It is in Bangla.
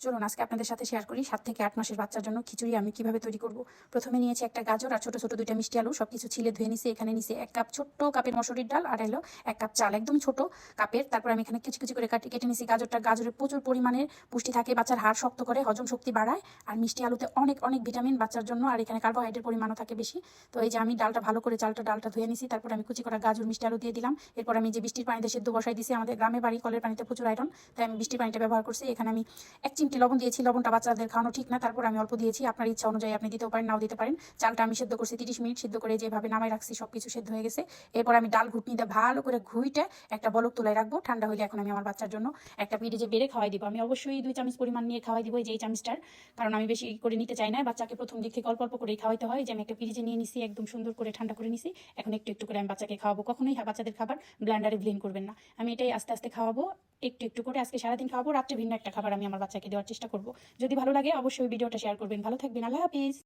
চলুন আজকে আপনাদের সাথে শেয়ার করি 7 থেকে 8 মাসের বাচ্চার জন্য খিচুড়ি আমি কিভাবে তৈরি করব। প্রথমে নিয়েছি একটা গাজর আর ছোট ছোট দুইটা মিষ্টি আলু, সবকিছু ছিলে ধুয়ে নিছি। এখানে নিছি 1 কাপ ছোট্ট কাপের মসুরির ডাল আর হলো 1 কাপ চাল, একদম ছোট কাপের। তারপর আমি এখানে কিছু কিছু করে কেটে নিছি গাজরটা। গাজরে প্রচুর পরিমাণে পুষ্টি থাকে, বাচ্চার হাড় শক্ত করে, হজম শক্তি বাড়ায়। আর মিষ্টি আলুতে অনেক অনেক ভিটামিন বাচ্চার জন্য, আর এখানে কার্বোহাইড্রেট পরিমাণও থাকে বেশি। তো এই যে আমি ডালটা ভালো করে ডালটা ধুয়ে নিছি। তারপর আমি কুচি করা গাজর মিষ্টি আলু দিয়ে দিলাম। এরপর আমি যে বৃষ্টির পানিতে সেদ্ধ বসাই দিছি, আমাদের গ্রামে বাড়ি কলের পানিতে প্রচুর আয়রন, তাই আমি বৃষ্টির পানিটা ব্যবহার করছি। এখানে আমি 1 চিমটি লবণ দিয়েছি, লবণটা বাচ্চাদের খাওয়ানো ঠিক না, তারপর আমি অল্প দিয়েছি। আপনার ইচ্ছা অনুযায়ী আপনি দিতেও পারেন, নাও দিতে পারেন। চালটা আমি সেদ্ধ করছি 30 মিনিট, সিদ্ধ করে যেভাবে নামাই রাখছি সবকিছু সেদ্ধ হয়ে গেছে। এরপর আমি ডাল ঘুটনিতে ভালো করে ঘুইটে একটা বলক তোলায় রাখবো। ঠান্ডা হলে এখন আমি আমার বাচ্চার জন্য একটা পিরিজে বেড়ে খাওয়াই দিব। আমি অবশ্যই 2 চামচ পরিমাণ নিয়ে খাওয়াই দিব, এই যে এই চামচটার, কারণ আমি বেশি করে নিতে চাই না। বাচ্চাকে প্রথম দিক থেকে অল্প অল্প করেই খাওয়াইতে হয়। যে আমি একটা পিরিজে নিয়ে নিছি, একদম সুন্দর করে ঠান্ডা করে নিছি। এখন একটু একটু করে আমি বাচ্চাকে খাওয়াবো। কখনোই বাচ্চাদের খাবার ব্লেন্ডারে ব্লেন্ড করবেন না। আমি এটাই আস্তে আস্তে খাওয়াবো, একটু একটু করে। আজকে সারাদিন খাওয়াবো, রাত্রে ভিন্ন একটা খাবার আমি আমার বাচ্চাকে দেওয়ার চেষ্টা করবো। যদি ভালো লাগে অবশ্যই ভিডিওটা শেয়ার করবেন। ভালো থাকবেন, আল্লাহ হাফিজ।